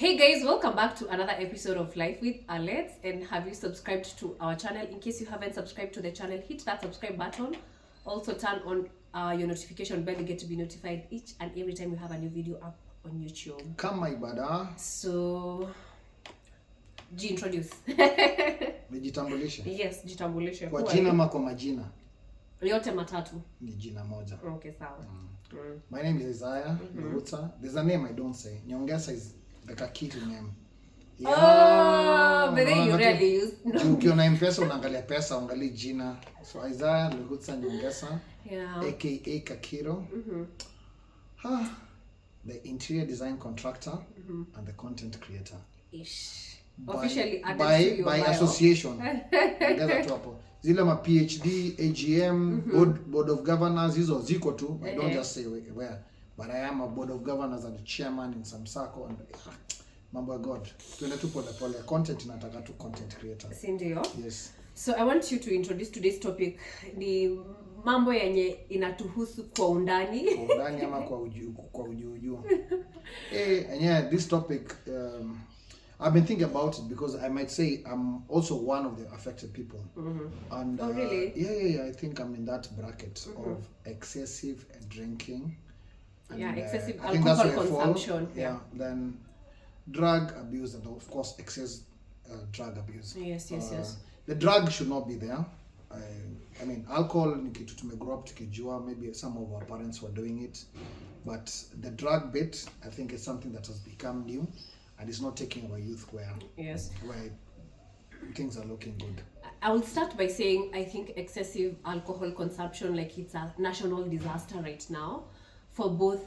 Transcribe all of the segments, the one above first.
Hey guys, welcome back to another episode of Life with Alex. And have you subscribed to our channel? In case you haven't subscribed to the channel, hit that subscribe button. Also turn on your notification bell to get to be notified each and every time we have a new video up on YouTube. Kama ibada. So, introduce. Nijitambulishe. Yes, jitambulishe. Kwa jina ama kwa majina? Yote matatu. Ni jina moja. Okay, sawa. My name is Isaiah Luta. There's a name I don't say. Nyongesa is like a key to name. Oh, but then you really use. Ukiona M-Pesa unaangalia pesa, uangalia jina. So Isaiah Luta Nyongesa, aka Kakiro. The interior design contractor and the content creator. Ish. Officially added by to your by bio. Association. Ongeza tu hapo. Zile ma PhD, AGM, board of governors, hizo ziko tu. I don't just say where. But I am a board of governors and chairman in some circle and mambo ya God. Tuende tu pole pole. Content inataka tu content creator. Sindio? Yes. So I want you to introduce today's topic. Ni mambo yenye inatuhusu kwa undani. Kwa undani ama kwa uju. Yeah, this topic I've been thinking about it because I might say I'm also one of the affected people. And oh, really? Yeah, I think I'm in that bracket of excessive drinking. And, excessive I think that's alcohol where I fall. consumption. Yeah, then drug abuse and of course excess drug abuse. Yes. The drug should not be there. I mean, alcohol ni kitu tumegrow up tukijua, maybe some of our parents were doing it, but the drug bit, I think it's something that has become new. And it's not taking our youth where things are looking good. I will start by saying I think excessive alcohol consumption, like it's a national disaster right now for both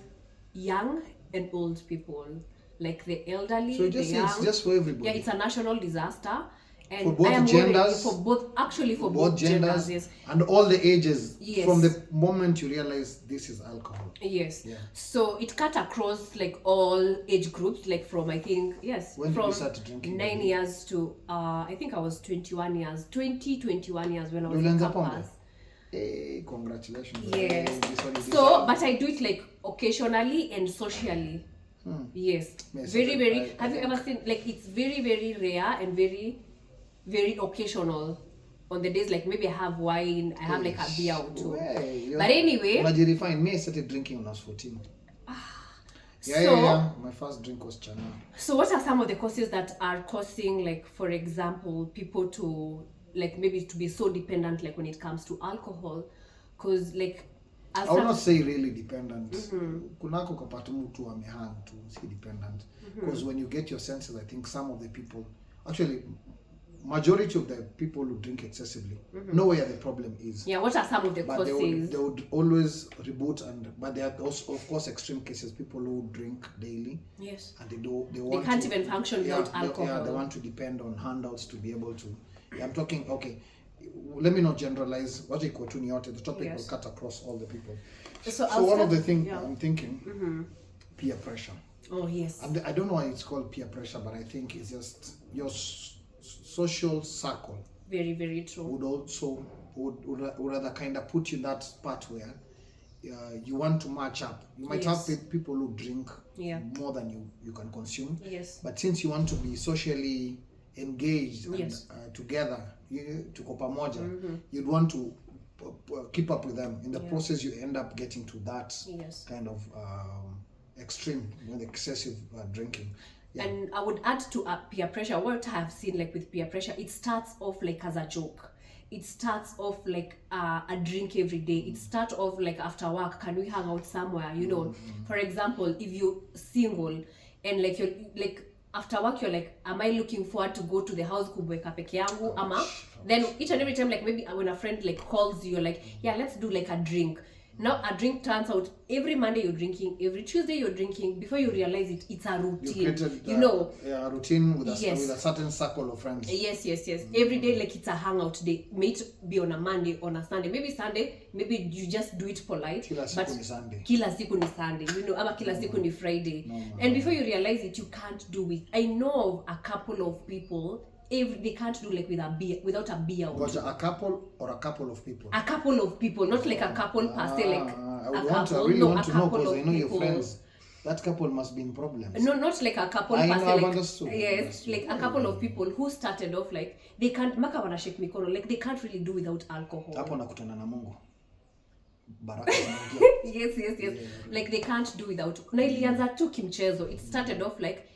young and old people, like the elderly, so the young. It's just for everybody. Yeah, it's a national disaster. And for both genders, for both genders, yes. And all the ages, yes. From the moment you realize this is alcohol. Yes. Yeah. So it cut across like all age groups, like from I think, when from did you start drinking? 9 years to I think I was 21 years when I was in campus. Hey, congratulations. Yes. So, but I do it like occasionally and socially. Yes. Very. Have you ever seen, like, it's very, very rare and very, very occasional on the days, like maybe I have wine, I have like a beer or two. But anyway, me, I started drinking when I was 14. My first drink was Chana. So what are some of the causes that are causing, like, for example, people to, like, maybe to be so dependent, like when it comes to alcohol? Because like I will not say really dependent. Kunako kapata mtu amehang to say dependent. Because when you get your senses, I think some of the people, actually majority of the people who drink excessively know where the problem is. Yeah, what are some of the causes? They would always reboot, but there are also, of course, extreme cases, people who drink daily. Yes. And they can't even function without alcohol. They want to depend on handouts to be able to. I'm talking, okay, let me not generalize. What equal to the topic will cut across all the people. So one of the things I'm thinking, peer pressure. Oh, yes. And I don't know why it's called peer pressure, but I think it's just your social circle. Very, very true. Would rather kind of put you in that part where you want to match up. You might have people who drink more than you can consume. Yes. But since you want to be socially engaged and together, tuko pamoja, you'd want to keep up with them. In the process, you end up getting to that kind of extreme with excessive drinking. Yeah. And I would add to peer pressure. What I have seen, like with peer pressure, it starts off like as a joke. It starts off like a drink every day. It starts off like after work, can we hang out somewhere? You know, for example, if you're single and like you're like after work, you're like, am I looking forward to go to the house kubweka peke yangu? Ama then each and every time, like maybe when a friend like calls you, you're like, yeah, let's do like a drink. Now a drink turns out every Monday you're drinking, every Tuesday you're drinking. Before you realize it, it's a routine. A routine with a certain circle of friends. Yes. Every day, like it's a hangout day. May it be on a Monday, on a Sunday. Maybe Sunday, maybe you just do it polite. Kila siku ni Sunday. Kila siku ni Sunday. Ama kila siku ni Friday. And before you realize it, you can't do it. I know of a couple of people. They can't do like without a beer. But a couple or a couple of people? A couple of people, not like a couple per se, like I really want to know because I know your friends. that couple must be in problems. No, not like a couple I know, person, I've like, understood. yes, like a couple of people who started off like they can't maka wanashake mikono, like they can't really do without alcohol. Hapo nakutana na Mungu. Baraka zinaingia. Yes. Yeah. Like they can't do without. Na ilianza tu kimchezo. It started off like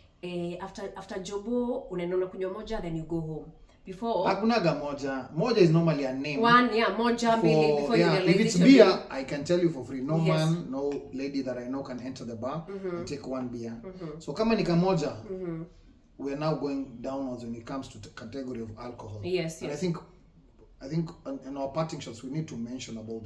after jobo unaenda kunywa moja then you go home. Before hakunaga moja is normally a name. One, moja mbili before you realize if it's beer, I can tell you for free. No man, no lady that I know can enter the bar and take one beer. So kama ni kamoja, we are now going downwards when it comes to the category of alcohol. Yes. And I think in our parting shots we need to mention about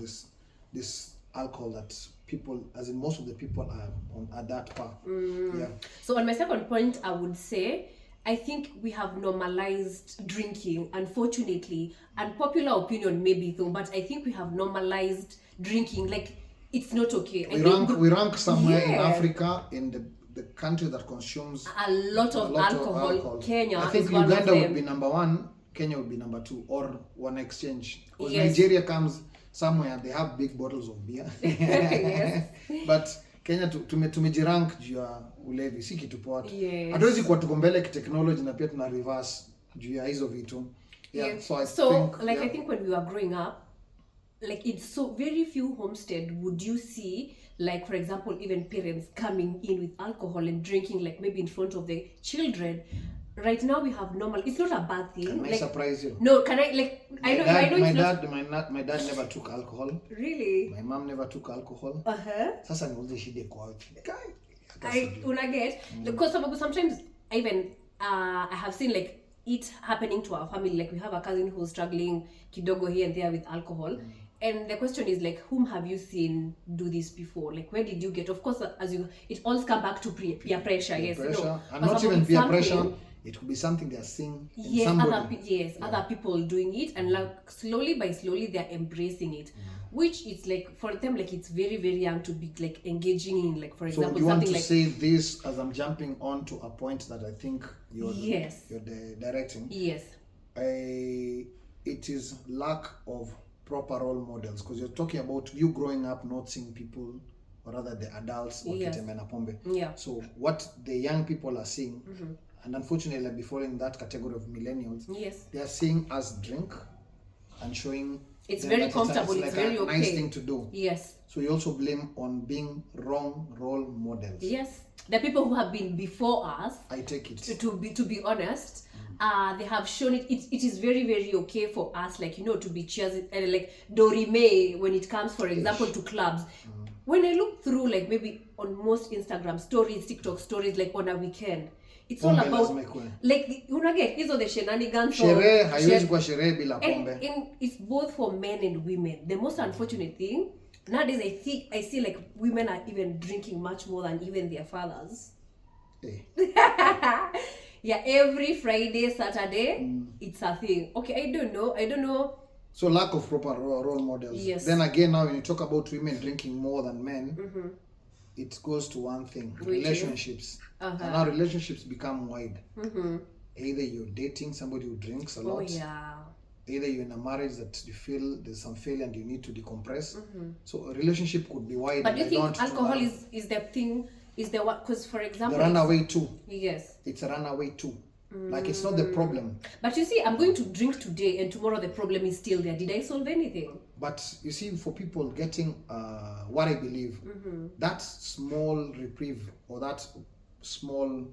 this alcohol that people, as in most of the people are at that par. Yeah. So on my second point, I would say I think we have normalized drinking, unfortunately. Unpopular opinion maybe though, but I think we have normalized drinking. Like, it's not okay. We rank somewhere in Africa in the country that consumes a lot of alcohol. Kenya, I think is one Uganda of them. would be number 1, Kenya would be number 2, or one exchange. Because Yes. Nigeria comes somewhere, they have big bottles of beer. Yes. But Kenya tumejirank juu ya ulevi, si kitu poa. Yes. Hatuwezi kuwa tuko mbele kitechnology na pia tuna reverse juu ya hizo vitu. Yeah, Yes. so I think when we were growing up, like it's so very few homestead would you see, like for example, even parents coming in with alcohol and drinking, like maybe in front of the children. Right now we have normal. It's not a bad thing. Can I surprise you? No, can I like? I know. My dad never took alcohol. Really? My mom never took alcohol. Sasa niulize shida kwa wapi? Because sometimes even I have seen like it happening to our family. Like we have a cousin who's struggling kidogo here and there with alcohol. And the question is like, whom have you seen do this before? Like, where did you get? Of course, it all comes back to peer pressure. Yes, pressure. And not even peer pressure. It could be something they are seeing in somebody. Other people doing it, and like slowly they're embracing it, which is like for them like it's very very young to be like engaging in, like for example. So you want something to like, say this as I'm jumping on to a point that I think you're directing. Yes. It is lack of proper role models, because you're talking about you growing up not seeing people, or rather the adults, pombe. Yeah. So what the young people are seeing, and unfortunately I'll be falling in that category of millennials. Yes. They are seeing us drink and showing it's very comfortable. It's very a okay. nice thing to do. Yes. So you also blame on being wrong role models. Yes. The people who have been before us, I take it. To be honest, they have shown it. It is very very okay for us, like to be cheers like Dorime when it comes, for example, to clubs. When I look through like maybe on most Instagram stories, TikTok stories, like on a weekend, it's all about like unaget hizo the shenanigans. Sherehe haiwezi kuwa sherehe bila pombe. And it's both for men and women. The most unfortunate thing nowadays, I see like women are even drinking much more than even their fathers. Hey. Yeah, every Friday, Saturday, it's a thing. Okay, I don't know. So lack of proper role models. Yes. Then again, now when you talk about women drinking more than men, it goes to one thing: relationships. And now relationships become wide. Either you're dating somebody who drinks a lot. Oh yeah. Either you're in a marriage that you feel there's some failure and you need to decompress. So a relationship could be wide. But do you think alcohol is the thing? Is the what? Because for example, the runaway too. Yes. It's a runaway too. Like it's not the problem. But you see, I'm going to drink today, and tomorrow the problem is still there. Did I solve anything? But you see, for people getting what I believe, that small reprieve or that small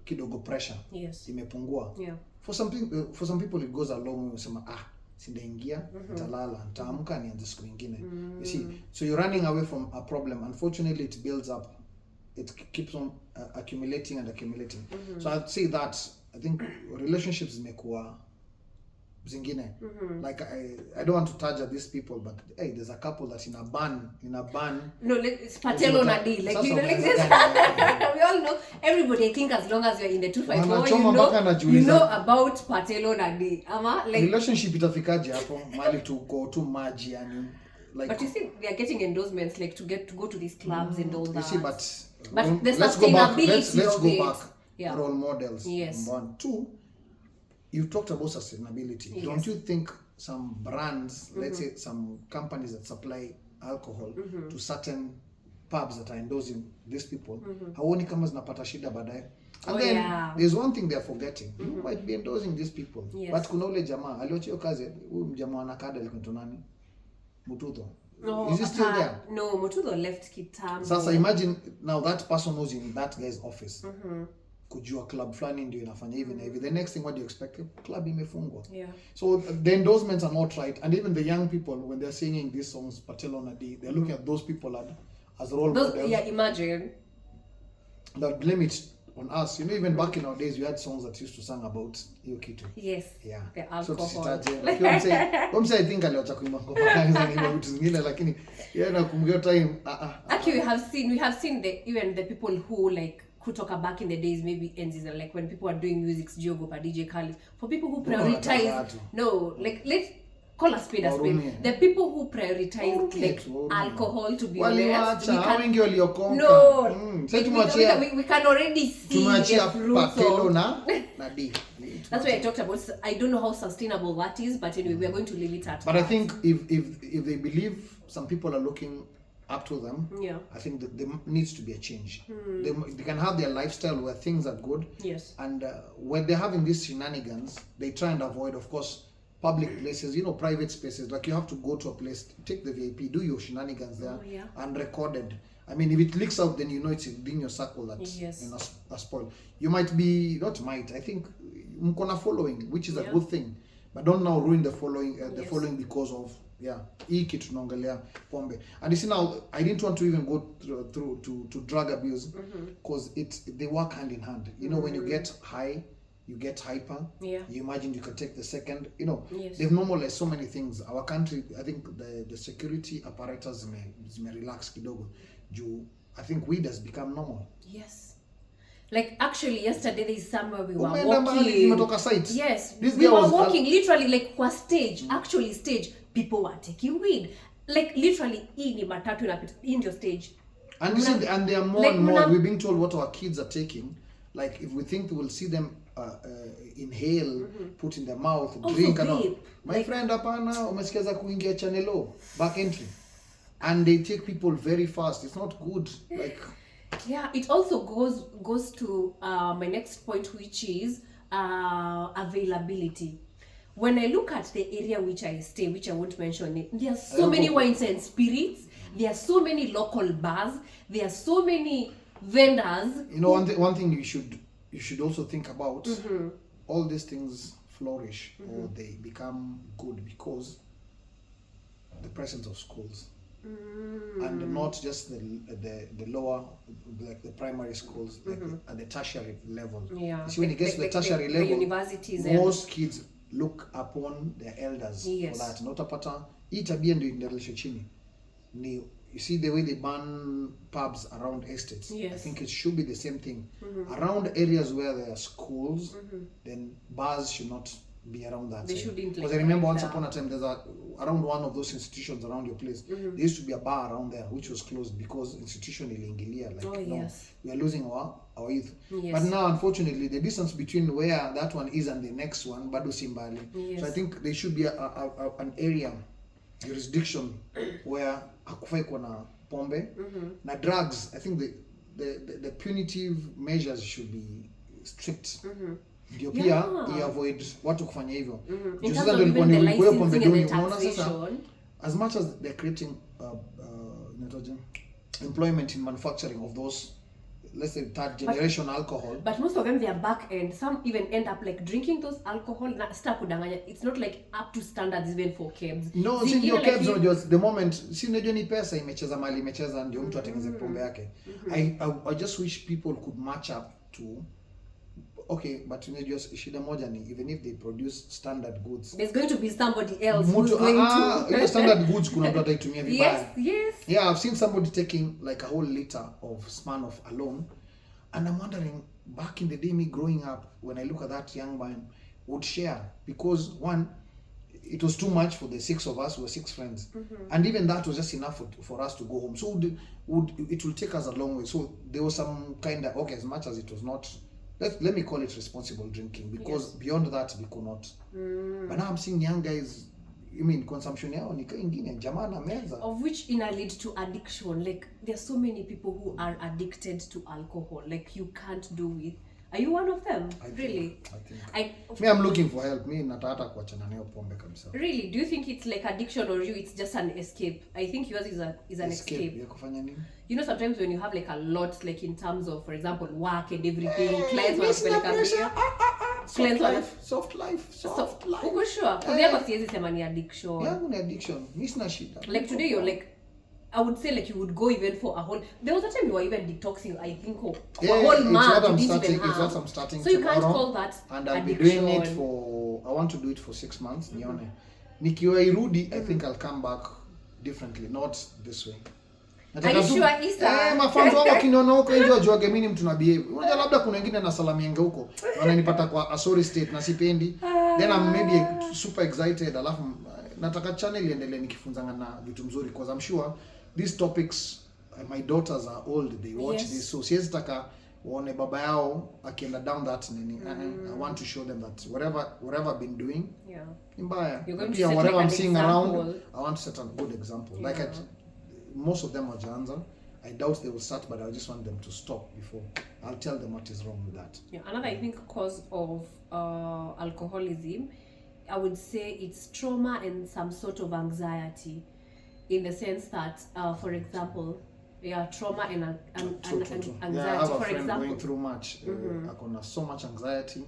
kidogo pressure, yes, imepungua. Yeah. For some people it goes along with some sindaingia, nitalala, nitaamka nianze siku nyingine. You see, so you're running away from a problem. Unfortunately, it builds up. It keeps on accumulating and accumulating. So I'd say that I think relationships zimekuwa zingine. Like I don't want to target at these people, but hey, there's a couple that's in a ban. No, it's Patelo Nadi. Like you know, like this. We all know. Everybody, I think, as long as you're in the 254, you know about Patelo Nadi. Ama like relationship itafikaje hapo mali tuko tu maji yani. Like, but you see, they are getting endorsements like to go to these clubs and all that. You see, but the sustainability let's go back. Yeah. Role models. Yes. 1, 2. You talked about sustainability. Yes. Don't you think some brands, let's say some companies that supply alcohol to certain pubs that are endorsing these people, haoni kama zinapata shida baadaye. And there's one thing they're forgetting. You might be endorsing these people. Yes. But kuna ule jamaa aliochio kazi, huyu mjamaa anakada alikuwa nani? Mutudho. No, is he still there? No, Mutudho left kitambo. Sasa imagine now that person who's in that guy's office. Kujua club flani ndio inafanya hivi na hivi. The next thing, what do you expect? Club imefungwa. Yeah. So the endorsements are not right, and even the young people, when they're singing these songs, Patelo Nadi, they're looking at those people as role models. Yeah, imagine. That blame it on us. You know, even back in our days, we had songs that used to sing about hiyo kitu. Yes. Yeah. The alcohol. So tusitaje. I think aliacha kuimba kwa kanisa ni vitu zingine, lakini yeye na kumgea time. Actually, we have seen even the people who like who talk back in the days, maybe ends like when people are doing music, Jogopa, DJ Khaled, for people who prioritize, let's call a spade a spade. The people who prioritize alcohol, to be honest, we can already see the fruits of. That's why I talked about. I don't know how sustainable that is, but anyway, we are going to leave it at. But I think if they believe some people are looking up to them, I think that there needs to be a change. They can have their lifestyle where things are good, yes, and when they're having these shenanigans, they try and avoid, of course, public places, private spaces. Like you have to go to a place, take the VIP, do your shenanigans there, and recorded. I mean, if it leaks out, then it's within your circle that's a spoil. You might be, I think mkona following, which is a good thing, but don't now ruin the following following because of hii kitu tunaongelea pombe. And you see now, I didn't want to even go through to drug abuse, because they work hand in hand. When you get high, you get hyper. You imagine you can take the second. They've normalized so many things. Our country, I think the security apparatus may relax kidogo. I think weed has become normal. Yes. Like actually yesterday there is somewhere we were walking. Yes. We were walking literally like kwa stage. Actually stage. People were taking weed. Like literally in matatu inapita in your stage. And and they are more and more. We're being told what our kids are taking. Like if we think we'll see them inhale, put in their mouth, drink and all. My friend hapana, umesikiza kuingia channel back entry. And they take people very fast. It's not good. Like it also goes to my next point, which is availability. When I look at the area which I stay, which I won't mention it, there are so many wines and spirits. There are so many local bars. There are so many vendors. One thing you should also think about. All these things flourish or they become good because the presence of schools. And not just the lower, like the primary schools, like at the tertiary level. So when it gets to the tertiary level, the universities, most kids look upon their elders for that. Notapata hii tabia ndio inaendelea chini. You see the way they ban pubs around estates. I think it should be the same thing. Around areas where there are schools, then bars should not be around that. They shouldn't. Because I remember once upon a time, there's around one of those institutions around your place. There used to be a bar around there which was closed because institution iliingilia. We are losing our youth. But now, unfortunately, the distance between where that one is and the next one, bado simbali. So I think there should be an area, jurisdiction where hakufai kuwa na pombe na drugs. I think the punitive measures should be strict. Ndio pia avoid watu kufanya hivyo. Sasa ndio ilikuwa ni kwa pombe duni. Unaona sasa, as much as they're creating employment in manufacturing of those, let's say third generation alcohol, but most of them, they are back end. Some even end up like drinking those alcohol na start kudanganya. It's not like up to standards even for cabs. No, see your cabs are just the moment. See unajua ni pesa imecheza mali imecheza ndio mtu atengeze pombe yake. I just wish people could match up to. Okay, but just shida moja ni even if they produce standard goods, there's going to be somebody else who's going to standard goods kuna mtu ataitumia vibaya. Yes. Yeah, I've seen somebody taking like a whole liter of Smirnoff alone, and I'm wondering, back in the day, me growing up, when I look at that young man, would share, because one, it was too much for the six of us. We were six friends, and even that was just enough for us to go home. So it will take us a long way. So there was some kind of, as much as it was not, let me call it responsible drinking, because beyond that we could not. But now I'm seeing young guys, I mean consumption yao ni ingine jamaa na meza, of which ina lead to addiction. Like there's so many people who are addicted to alcohol, like you can't do with. Are you one of them? Really? I'm looking for help. Me nataka kuachana nayo pombe kabisa. Really? Do you think it's like addiction or it's just an escape? I think yours is an escape. Ya kufanya nini? You know, sometimes when you have like a lot, like in terms of, for example, work and everything, clients wanapeleka beer. Soft life. Uko sure? Kwa yako siwezi sema ni addiction. Yangu ni addiction. Mimi sina shida. Like today you're like, I would say like you would go even for a whole. There was a time you were even detoxing. I think a whole month. It's what I'm starting. So you can't call that and I'll addiction. be doing it for. I want to do it for 6 months. Nione. Nikiwa irudi, I think I'll come back differently, not this way. Are you sure, Isa? Mafans wao wakiniona huko nje wajuage mimi ni mtu na behave. Unajua labda kuna wengine na salamianga huko. Wananipata kwa a sorry state na sipendi. Then I'm maybe super excited. Alafu nataka channel iendelee nikifunzanga na vitu mzuri because I'm sure these topics my daughters are old, they watch this, so siwezi taka waone baba yao akienda down that nini. I want to show them that whatever I've been doing mbaya, pia whatever I'm seeing around, I want to set a good example. Like most of them are Janza. I doubt they will start, but I just want them to stop before I'll tell them what is wrong with that. Another, I think, cause of alcoholism, I would say it's trauma and some sort of anxiety, in the sense that, for example, trauma and anxiety. Yeah, I have a for friend example, going through much. Akona so much anxiety.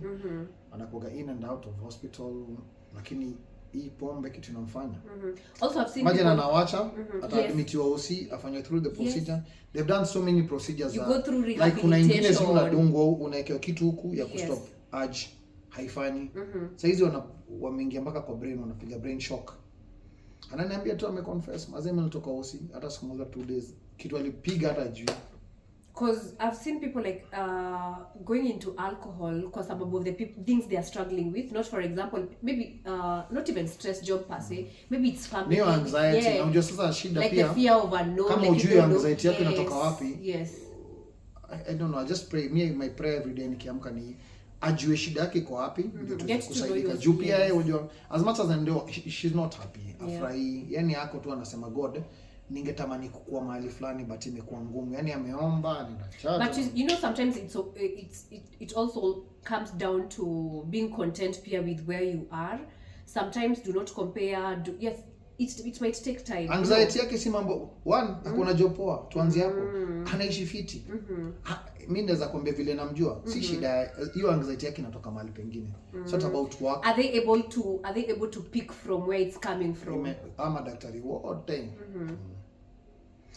Anakuga in and out of hospital, lakini hii pombe kitu inamfanya. Also I've seen imagine anawacha ataadmitiwa OC afanye through the procedure. They've done so many procedures. You go through rehabilitation. Like kuna ingine si unadungwa unaekewa kitu huku ya kustop urge haifanyi. Sasa hizi wameingia mpaka kwa brain, wanapiga brain shock. Ananiambia tu ameconfess mazeme nilitoka OC hata siku moja 2 days kitu alipiga hata juu. Because I've seen people like going into alcohol because some of the things they are struggling with, not for example, maybe not even stress job per se, maybe it's family. Neo anxiety, na unajua sasa shida like pia. Like the fear of unknown. Kama like ujui anxiety yako inatoka wapi. Yes. I don't know, I just pray, my prayer every day nikiamka ni ajue shida yake iko wapi ndio tukusaidika. Juu pia yeye unajua as much as I know she's not happy. Afrahi, yani yako tu anasema God ningetamani kukua mahali fulani but imekuwa ngumu. Yani ameomba ninachaja. But you know sometimes it also comes down to being content pia with where you are. Sometimes do not compare. Yes, it might take time. Anxiety yake si mambo one hakuna job poa. Tuanze hapo. Anaishi fiti. Mimi naweza kuambia vile namjua. Si shida hiyo anxiety yake inatoka mahali pengine. It's not about work. Are they able to pick from where it's coming from? Ama daktari wote.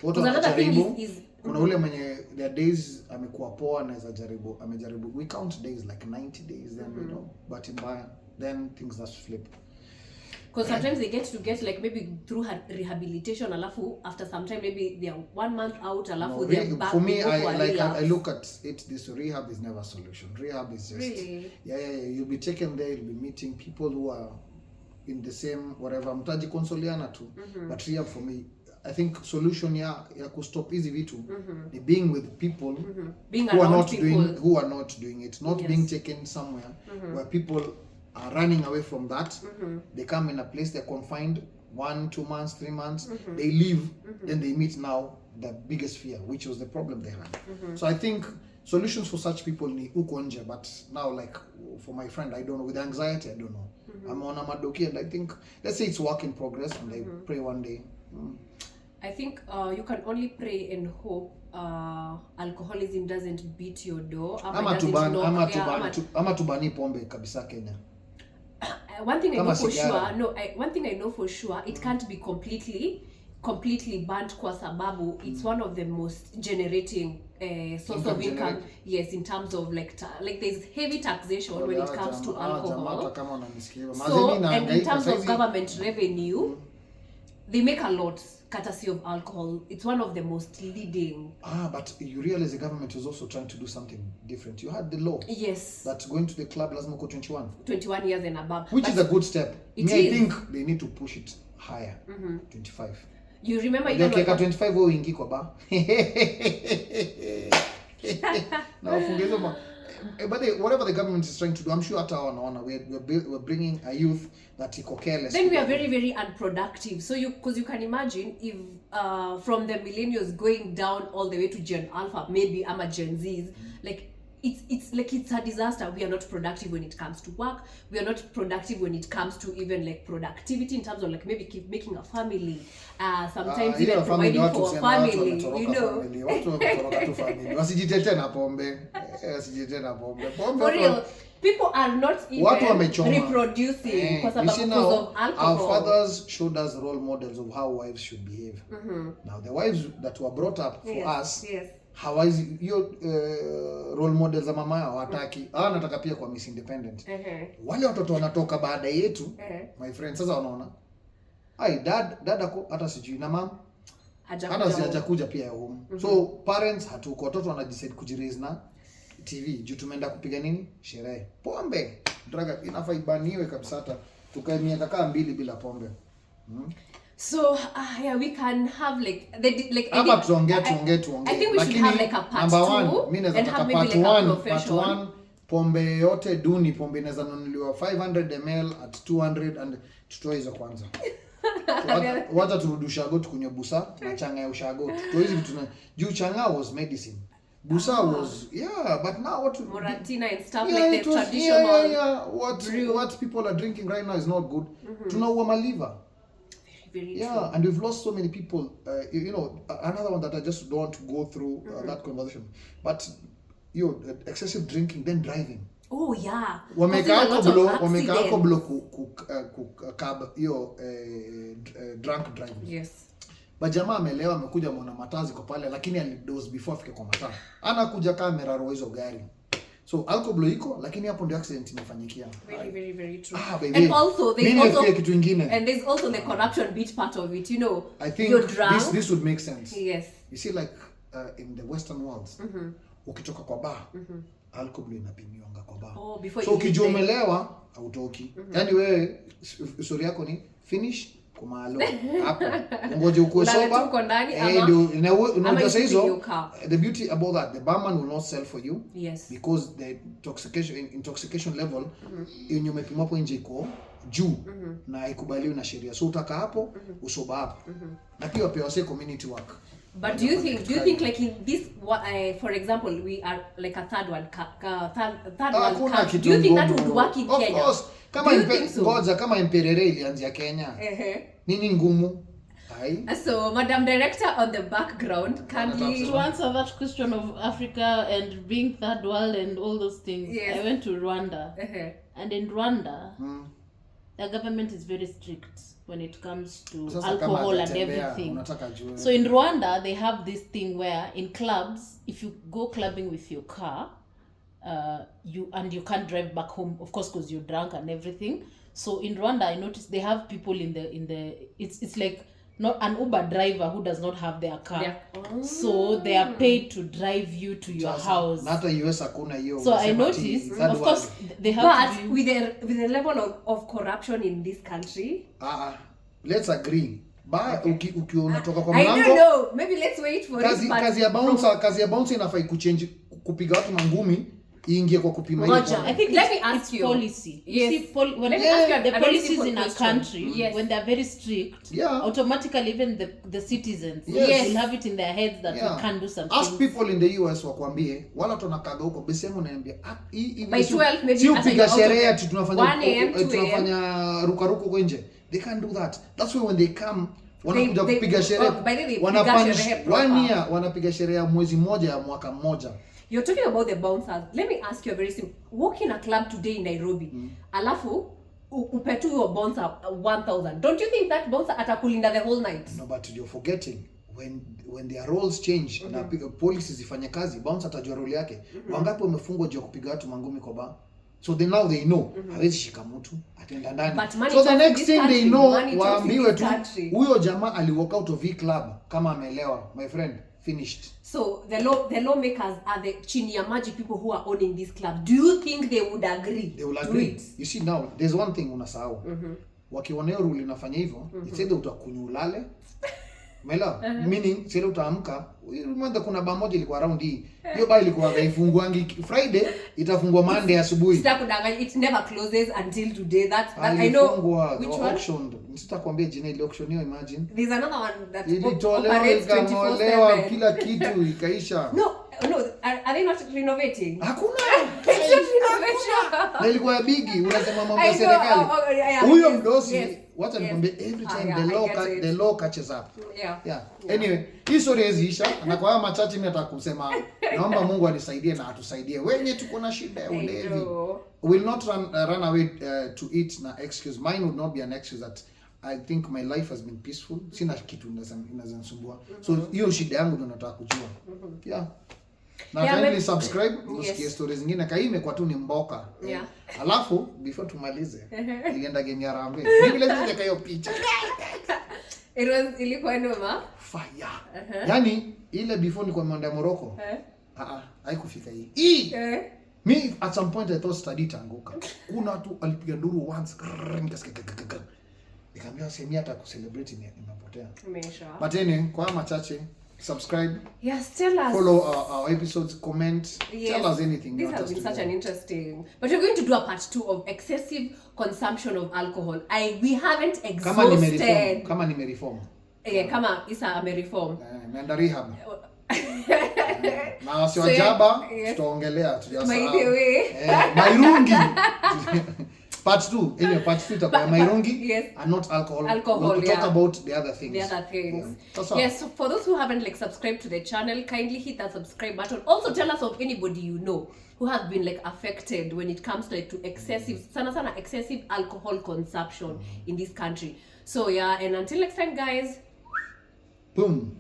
Another thing is kuna ule mwenye their days amekuwa poa anaweza jaribu amejaribu we count days like 90 days then you know but mbaya then things just flip because sometimes they get like maybe through rehabilitation alafu after some time maybe they are 1 month out alafu they are back. For me I look at it this rehab is never a solution. Rehab is just really? You'll be taken there, you'll be meeting people who are in the same whatever mtaji konsoliana tu but rehab for me I think solution ya kustop hizi vitu ni being with people who are not doing it, not being taken somewhere where people are running away from that. They come in a place, they're confined 1, 2 months, 3 months, they leave, then they meet now the biggest fear, which was the problem they had. So I think solutions for such people ni uko nje, but now like for my friend I don't know, with anxiety I don't know. I'm on a madoki and I think let's say it's work in progress and I pray one day. I think you can only pray and hope alcoholism doesn't beat your door. Ama tubani pombe kabisa Kenya. One thing I know for sure, one thing I know for sure, it can't be completely banned kwa sababu it's one of the most generating source of income. Yes, in terms of like there's heavy taxation when it comes to alcohol. So, and in terms of government revenue, they make a lot courtesy of alcohol. It's one of the most leading. But you realize the government is also trying to do something different. You had the law. Yes. That going to the club lazima uko 21. 21 years and above. Which is a good step. I think they need to push it higher. 25. You remember even like 25 wewe uingi kwa bar. Na ufungezo but whatever the government is trying to do, I'm sure hata wanaona we're bringing a youth that iko careless. Then we are very, very unproductive. So because you can imagine if from the millennials going down all the way to Gen Alpha, maybe I'm a Gen Zs, like it's like it's a disaster. We are not productive when it comes to work. We are not productive when it comes to even like productivity in terms of like maybe keep making a family. Sometimes even providing for a family. You know. Watu wametoroka tu family. Wasijitete na pombe. For real. People are not even reproducing because of alcohol. Our fathers showed us role models of how wives should behave. Now the wives that were brought up for us, hawaizi hiyo role models za mama yao hataki. Anataka pia kwa Miss Independent. Wale watoto wanatoka baada yetu, my friend, sasa wanaona ai dad ako hata sijui na mama hata hajakuja pia home. So parents hatuko, watoto wanadecide kujiraise na TV juu tumeenda kupiga nini? Sherehe. Pombe. Draga inafaa ibaniwe kabisa, hata tukae miaka kama 2 bila pombe. So yeah, we can have like Aba tuongee. I think we should have like a part 2 mimi naweza taka part 1 pombe yote duni, pombe inaweza nunuliwa 500 ml at 200 and tutoe hizo kwanza. Wacha turudisha goat kunywa busa na changa ya ushago. Tutoe hizo vitu na juu changa was medicine. Busa was but now what Moratina and stuff like the traditional what people are drinking right now is not good. Tunaua maliva. Very true. And we've lost so many people. You know, another one that I just don't want to go through that conversation. But excessive drinking, then driving. Oh yeah. Wameka alcohol drunk driving. Yes. Jamaa amelewa, amekuja mwana matazi kwa pale, lakini alidose before afike kwa mataa. Anakuja kamera roho hizo gari. So alcohol iko, lakini hapo ndio accident imefanyikia. Very, very true. Baby. And also there's also the corruption bit part of it, you know. I think this would make sense. Yes. You see, like in the Western world, ukitoka kwa bar, alcohol inapimiwanga kwa bar. Oh, before so ukijua umelewa hautoki. Yaani wewe story yako ni finish kumalo hapo. Ngoje ukuwe sober. Ndio unajua hizo. The beauty about that, the barman will not sell for you. Yes. Because the intoxication level yenye umepimwa hapo nje iko juu na ikubaliwi na sheria. So utaka hapo usoba hapo. Na pia pia wase community work. But do you think like in this for example we are like a third world country, do you think that would work in Kenya? Of course. Kama Imperere ilianzia Kenya. Nini ngumu? So Madam Director on the background, kindly to answer that question of Africa and being third world and all those things. Yes. I went to Rwanda. And in Rwanda the government is very strict when it comes to alcohol and everything. So in Rwanda they have this thing where in clubs, if you go clubbing with your car, you can't drive back home, of course, because you're drunk and everything. So in Rwanda I noticed they have people in the it's like not an Uber driver who does not have their car. So they are paid to drive you to your house. Not a US hakuna hiyo. So I noticed, of course, they have to with the level of corruption in this country. Let's agree. Unatoka kwa mlango. I don't know. Maybe let's wait for it. Kazi ya bouncer inafai kuchange, kupiga watu mangumi iingie kwa kupima hiyo. I think let me ask you policy. Yes. You see, when the policies in a country, when they are very strict, automatically even the citizens will have it in their heads that we can't do something. Ask people in the US wakwambie, wala tunakaga huko besemo naambia by 12 maybe piga sherehe tunafanya rukaruko huko nje. They can't do that. That's why when they come wanakuja kupiga sherehe, wanapiga sherehe ya mwezi mmoja ya mwaka mmoja. You're talking about the bouncers. Let me ask you a very simple. Walk in a club today in Nairobi. Alafu upetu your bouncer 1,000. Don't you think that bouncer atakulinda the whole night? No, but you're forgetting when their roles change na policies zifanye kazi, bouncer atajua role yake. Wangapi wamefungwa juu kupiga watu mangumi kwa bar? So now they know hawezi shika mtu atenda ndani. So the next thing they know waambiwe tu huyo jamaa ali walk out of the club kama amelewa, my friend, finished. So the lawmakers are the chini ya maji people who are owning this club. Do you think they would agree? They will agree. You see now there's one thing unasahau. Wakiona hiyo rule inafanya hivyo, it's either utakunywa ulale Umeelewa? Meaning sile utaamka, remember kuna bar moja ilikuwa around hii. Hiyo bar ilikuwa haifunguangi Friday, itafungwa Monday asubuhi. Sitakudanganya, it never closes until today. That I know. Which one? Auction. Sitakwambia jina ile auction hiyo, imagine. There's another one that operates 24/7. Kila kitu ikaisha. No, are they not renovating? Hakuna. It's not renovation. Na ilikuwa ya bigi, unasema mambo ya serikali. Huyo mdosi, wacha nikwambie, every time the law catches up. Yeah. Anyway, hii story hiziisha, na kwa haya machache mimi nataka kusema naomba Mungu anisaidie na atusaidie. Wenye tuko na shida ya ulevi. Will not run away to it na excuse. Mine would not be an excuse that I think my life has been peaceful. Sina kitu inazanisumbua. So hiyo shida yangu ndio nataka kujua. Yeah. Na kindly subscribe, usikie stories zingine. Kai imekuwa tu ni mboka. Alafu before tumalize, ilienda game ya Rambe. Mimi lazima niweke hiyo picha. Ilikuwa noma. Fire. Yaani ile before nilikuwa mwenda Morocco. Haikufika hii. Me at some point I thought study tanguka. Kuna tu alipiga nduru once. Nikasikia. Nikamwambia semi hata ku celebrate imepotea. But anyway, kwa machache subscribe. Yes, tell us. Follow our episodes, comment. Yes. Tell us anything. This has been such an interesting. But we're going to do a part 2 of excessive consumption of alcohol. We haven't exhausted. Kama nimereform. Kama Isa amereform. Naenda rehab. Na sio ajaba, tutaongelea by the way. Mairungi. Part 2, anyway, part 2 itakuwa Mairungi and not alcohol. We'll talk about the other things. Yes, so for those who haven't subscribed to the channel, kindly hit that subscribe button. Also tell us of anybody you know who has been affected when it comes to excessive excessive alcohol consumption in this country. So yeah, and until next time guys. Boom.